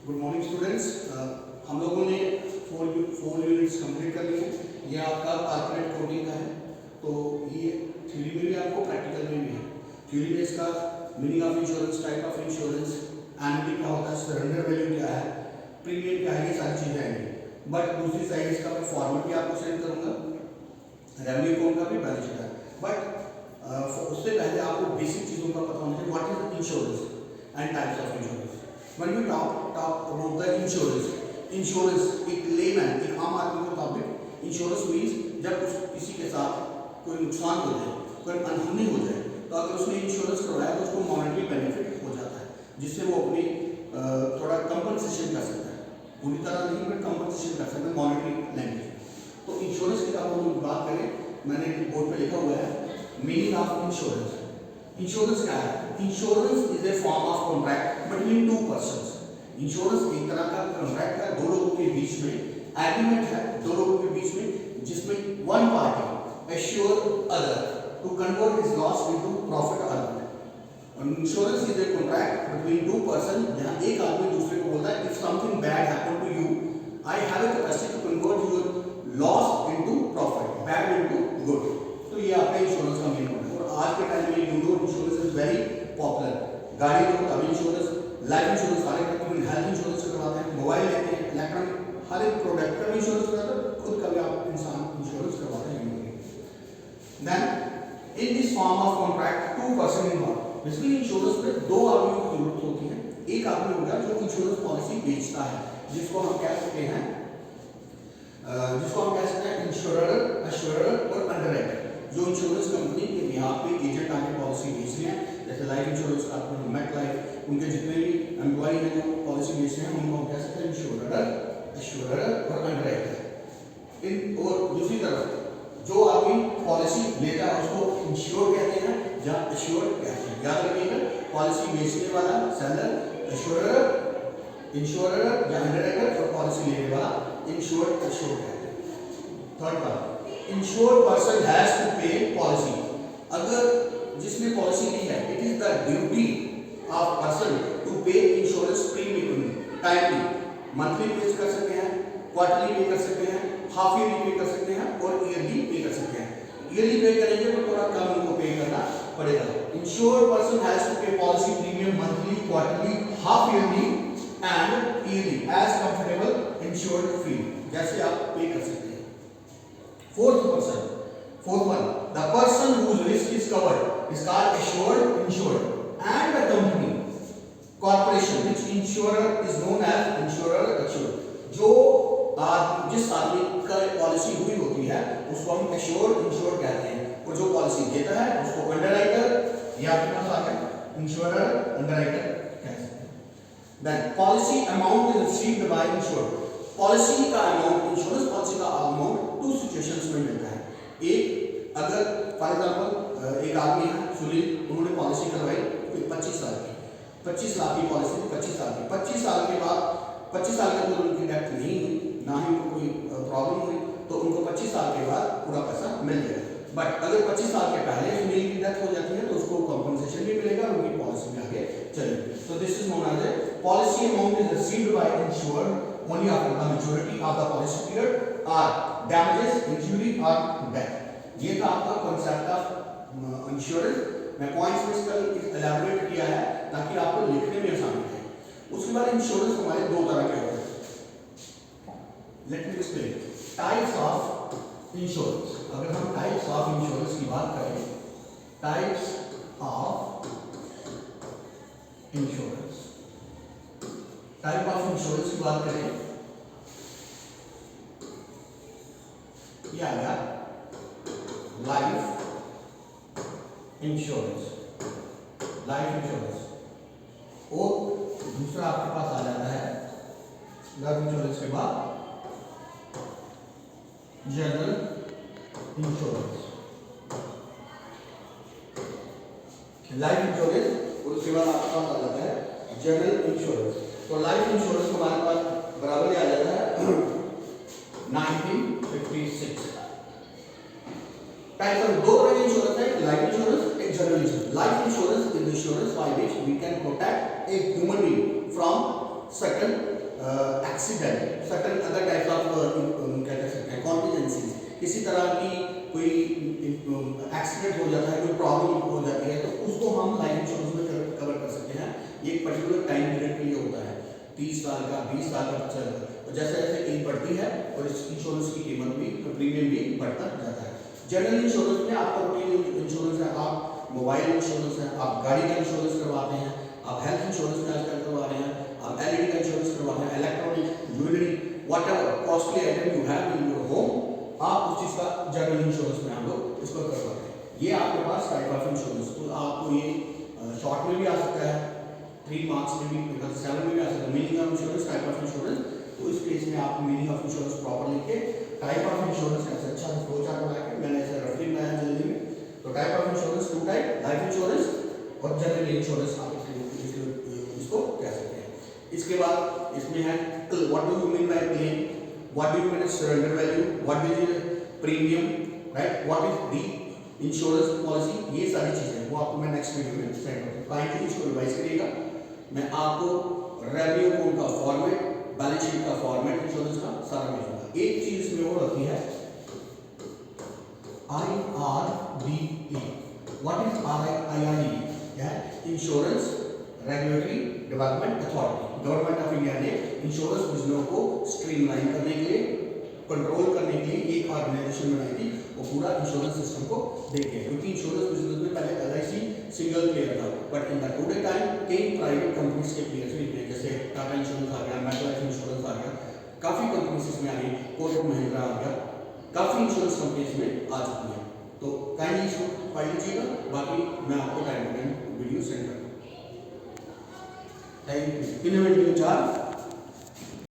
Good morning students. हम लोगों ने फोर यूनिट्स कंप्लीट कर लिए हैं। ये आपका कॉर्पोरेट कोडिंग का है, तो ये थ्योरी में भी आपको प्रैक्टिकल में भी है। थ्योरी में इसका meaning of insurance, type of insurance, annuity क्या होता है, सरेंडर वैल्यू क्या है, प्रीमियम क्या है, ये सारी चीज़ें आएंगी। बट दूसरी साइड इसका मैं फॉर्मेट भी आपको सेंड करूँगा, रेवेन्यू अकाउंट का भी, बैलेंस शीट का। बट उससे पहले आपको बेसिक चीज़ों का पता होना चाहिए, what is insurance and types of insurance. When we talk about the insurance एक लेमैन, एक आम आदमी के मुताबिक इंश्योरेंस मीन्स जब किसी के साथ कोई नुकसान हो जाए, कोई अनहोनी हो जाए, तो अगर उसने इंश्योरेंस करवाया तो उसको मॉनेटरी बेनिफिट हो जाता है, जिससे वो अपनी थोड़ा कंपनसेशन कर सकता है। पूरी तरह नहीं, बट कंपनसेशन कर सकता है मॉनेटरी लैंग्वेज। तो इंश्योरेंस की अगर हम बात करें, मैंने बोर्ड पे लिखा हुआ है मीनिंग ऑफ इंश्योरेंस। इंश्योरेंस क्या है? Insurance is A form of contract between to persons. Insurance एक तरह का कॉन्ट्रैक्ट है, दो लोगों के बीच में एग्रीमेंट है, दो लोगों के बीच में, जिसमें one party assure other to convert his loss into profit earn. Insurance is a contract between two person, जहां एक आदमी दूसरे को बोलता है if something bad happen to you, I have a capacity to convert your loss into profit, bad into good. तो ये आपका इंश्योरेंस का मेन पॉइंट है। और आज के टाइम में इंश्योरेंस इज वेरी पॉपुलर। गाड़ी लो तभी इंश्योरेंस, लाइफ इंश्योरेंस, हर एक हेल्थ इंश्योरेंस करवाते हैं, मोबाइल लेते हैं, इलेक्ट्रॉनिक हर एक प्रोडक्ट का इंश्योरेंस कराते हैं, खुद का भी आप इंसान इंश्योरेंस करवाते हैं। Then in this form of contract two person involve. Basically insurance में दो आदमियों की जरूरत होती है। एक आदमी हो गया जो इंश्योरेंस पॉलिसी बेचता है, जिसको हम कह सकते हैं इंश्योरर, एश्योरर और अंडरराइटर। जो इंश्योरेंस कंपनी के यहाँ पे एजेंट आके पॉलिसी बेच रहे हैं, जैसे लाइफ इंश्योरेंस का मेट लाइफ, उनके जितने भी एम्प्लॉई हैं जो पॉलिसी बेच रहे हैं, उनको हम कह सकते हैं इंश्योरर, एश्योरर और अंडरराइटर। इन और दूसरी तरफ जो आदमी पॉलिसी लेता है उसको इंश्योर कहते हैं या एश्योर कहते हैं। याद रखिएगा, पॉलिसी बेचने वाला सेलर, एश्योरर, इंश्योरर या अंडरराइटर, और पॉलिसी लेने वाला इंश्योर, एश्योर कहते हैं। Third part, insured person has to pay policy. अगर जिसने पॉलिसी ली है, it is the duty of person to pay insurance premium timely. Monthly pay कर सकते हैं, क्वार्टरली पे कर सकते हैं, हाफ ईयरली पे कर सकते हैं और ईयरली पे कर सकते हैं। ईयरली पे करेंगे तो थोड़ा कम उनको पे करना पड़ेगा। Insured person has to pay policy premium monthly, quarterly, half yearly and yearly as comfortable insured feel, जैसे आप पे कर सकते हैं। Fourth one, the person whose risk is covered is called assured, insured, and the company, corporation which insurer is known as insurer, assured. जो जिस आदमी का पॉलिसी हुई होती है उसको हम assured, insured कहते हैं, और जो पॉलिसी देता है उसको underwriter या आपके पास आ गया insurer, underwriter कहते हैं। Then policy amount is received by insured. Policy का अमाउंट, इंश्योरेंस पॉलिसी का अमाउंट टू सिचुएशंस में मिलता है। एक, अगर फॉर एग्जांपल एक आदमी है सुनील, उन्होंने पॉलिसी करवाई 25 साल की, 25 लाख की पॉलिसी, 25 साल की, 25 साल के बाद 25 साल के अंदर उनकी डेथ नहीं हुई, ना ही उनको कोई प्रॉब्लम हुई, तो उनको 25 साल के बाद पूरा पैसा मिल जाएगा। बट अगर 25 साल के पहले सुनील की डेथ हो जाती है तो उसको कंपनसेशन भी मिलेगा, उनकी पॉलिसी में आगे चलेगी। तो this is known as a policy amount is received by insured only after the maturity of the policy period or damages, injury or death। ये था आपका concept of insurance। मैं points में इसका elaborate किया है ताकि आपको लिखने में आसानी रहे। उसके बाद इंश्योरेंस हमारे दो तरह के होते हैं। Let me explain types of insurance। अगर हम types of insurance की बात करें, types of insurance, type of insurance की बात करें, या लाइफ इंश्योरेंस, लाइफ इंश्योरेंस, और दूसरा आपके पास आ जाता है लाइफ इंश्योरेंस के बाद जनरल इंश्योरेंस, लाइफ इंश्योरेंस, और उसके बाद आपके पास आ जाता है जनरल इंश्योरेंस। तो लाइफ इंश्योरेंस हमारे पास बराबर आ जाता है 1956। टाइप ऑफ दो तरह के इंश्योरेंस है, लाइफ इंश्योरेंस, एक general insurance. Life insurance is insurance by which we can protect a human being from certain accident, certain other types of क्या कह सकते हैं कॉन्टिजेंसीज, किसी तरह की कोई एक्सीडेंट हो जाता है, कोई प्रॉब्लम हो जाती है, तो उसको हम लाइफ इंश्योरेंस में कवर कर सकते हैं। ये एक पर्टिकुलर टाइम पीरियड के लिए होता है, 30 साल का, 20 साल का, 50 साल का। और जैसे जैसे एज बढ़ती है और इस इंश्योरेंस की कीमत भी, प्रीमियम भी बढ़ता जाता है। जनरल इंश्योरेंस में आपका रूटीन इंश्योरेंस है, आप मोबाइल इंश्योरेंस है, आप गाड़ी का इंश्योरेंस करवाते हैं, आप हेल्थ इंश्योरेंस में आजकल करवा रहे हैं, आप एलईडी का इंश्योरेंस करवाते हैं, electronic, jewellery, whatever costly item you have in your home, आप उस चीज़ का जनरल इंश्योरेंस में हम लोग इसको करवाते हैं। ये आपके पास टाइप ऑफ इंश्योरेंस, तो आपको ये शॉर्ट में भी आ सकता है, 3 मार्क्स में भी, 7 में भी आ सकता है, meaning of insurance, type of insurance. तो इस केस में आप मीनिंग ऑफ इंश्योरेंस प्रॉपर लिख के टाइप ऑफ इंश्योरेंस कैसे अच्छा फ्लो चार्ट बना के मैंने ऐसे रफली बनाया जल्दी में। तो type of insurance 2 type, life insurance और जनरल इंश्योरेंस आप इसको कह सकते हैं। इसके बाद इसमें है what do you mean by claim, what do you mean surrender value, what is premium, right, what is the insurance policy, ये सारी चीजें वो आपको मैं नेक्स्ट वीडियो में सेंड करूंगा। काइंडली इसको रिवाइज करिएगा। मैं आपको रेवेन्यू अकाउंट का फॉर्मेट, बैलेंस शीट का फॉर्मेट इंश्योरेंस का सारा मिलेगा। एक चीज इसमें और होती है IRDA। What is IRDA? Insurance regulatory development authority. Government of India ने इंश्योरेंस बिजनेस को स्ट्रीमलाइन करने के लिए, कंट्रोल करने के लिए एक ऑर्गेनाइजेशन बनाई थी, वो पूरा इंश्योरेंस सिस्टम को देखे, क्योंकि इंश्योरेंस बिजनेस में पहले LIC सिंगल प्लेयर था, but in the today time कई प्राइवेट कंपनीज के प्लेयर्स भी थे, जैसे टाटा इंश्योरेंस आ गया, मेटलाइफ इंश्योरेंस आ गया, काफ़ी कंपनीज इसमें आ गई, कोटक महिंद्रा आ गया, काफ़ी इंश्योरेंस कंपनीज में आ चुकी है। तो काइंडली इसको पढ़ लीजिएगा, बाकी मैं आपको time to time video send करूँगा। Thank you. 3 मिनट 4